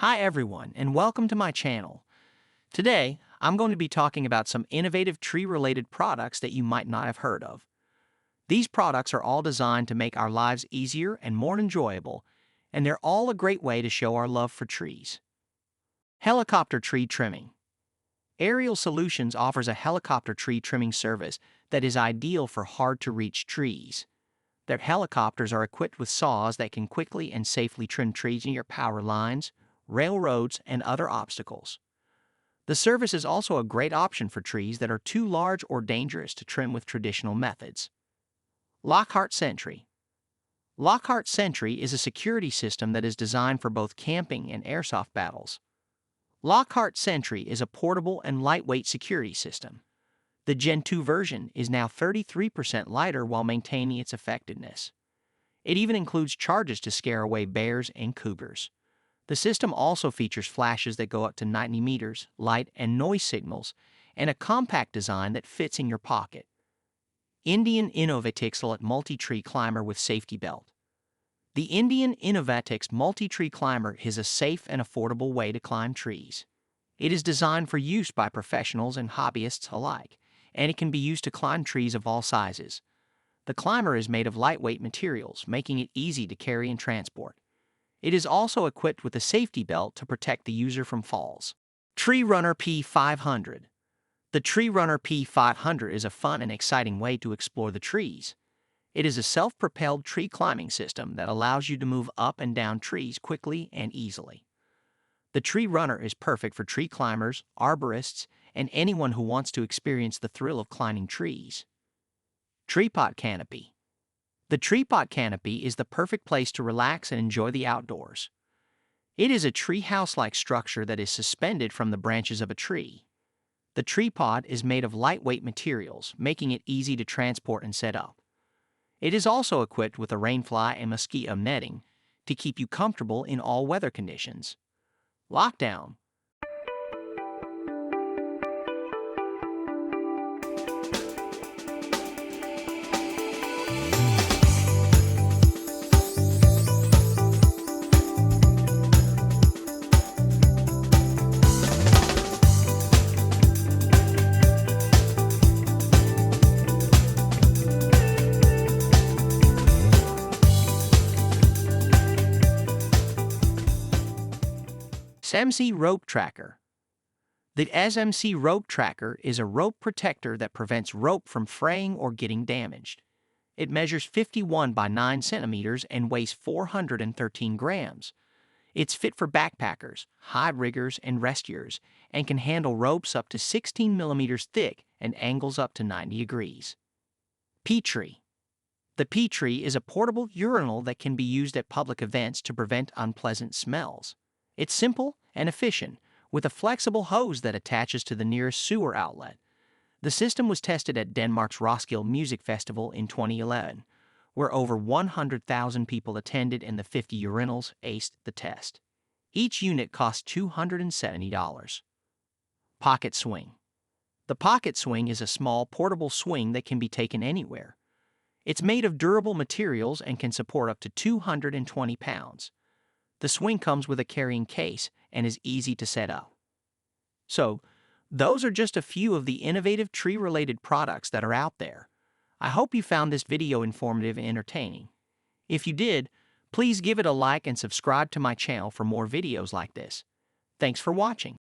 Hi everyone, and welcome to my channel. Today, I'm going to be talking about some innovative tree-related products that you might not have heard of. These products are all designed to make our lives easier and more enjoyable, and they're all a great way to show our love for trees. Helicopter tree trimming. Aerial Solutions offers a helicopter tree trimming service that is ideal for hard-to-reach trees. Their helicopters are equipped with saws that can quickly and safely trim trees near power lines, railroads, and other obstacles. The service is also a great option for trees that are too large or dangerous to trim with traditional methods. Lockhart Sentry. Lockhart Sentry is a security system that is designed for both camping and airsoft battles. Lockhart Sentry is a portable and lightweight security system. The Gen 2 version is now 33% lighter while maintaining its effectiveness. It even includes charges to scare away bears and cougars. The system also features flashes that go up to 90 meters, light and noise signals, and a compact design that fits in your pocket. Indian Inovatix multi-tree climber with safety belt. The Indian Inovatix multi-tree climber is a safe and affordable way to climb trees. It is designed for use by professionals and hobbyists alike, and it can be used to climb trees of all sizes. The climber is made of lightweight materials, making it easy to carry and transport. It is also equipped with a safety belt to protect the user from falls. Tree Runner P500. The Tree Runner P500 is a fun and exciting way to explore the trees. It is a self-propelled tree climbing system that allows you to move up and down trees quickly and easily. The Tree Runner is perfect for tree climbers, arborists, and anyone who wants to experience the thrill of climbing trees. TreePod Canopy. The TreePod Canopy is the perfect place to relax and enjoy the outdoors. It is a treehouse-like structure that is suspended from the branches of a tree. The TreePod is made of lightweight materials, making it easy to transport and set up. It is also equipped with a rainfly and mosquito netting to keep you comfortable in all weather conditions. Lockdown. SMC Rope Tracker. The SMC Rope Tracker is a rope protector that prevents rope from fraying or getting damaged. It measures 51 by 9 centimeters and weighs 413 grams. It's fit for backpackers, high riggers, and rescuers, and can handle ropes up to 16 millimeters thick and angles up to 90 degrees. P-Tree. The P-Tree is a portable urinal that can be used at public events to prevent unpleasant smells. It's simple and efficient, with a flexible hose that attaches to the nearest sewer outlet. The system was tested at Denmark's Roskilde Music Festival in 2011, where over 100,000 people attended and the 50 urinals aced the test. Each unit cost $270. Pocket Swing. The Pocket Swing is a small, portable swing that can be taken anywhere. It's made of durable materials and can support up to 220 pounds. The swing comes with a carrying case and is easy to set up. So, those are just a few of the innovative tree-related products that are out there. I hope you found this video informative and entertaining. If you did, please give it a like and subscribe to my channel for more videos like this. Thanks for watching.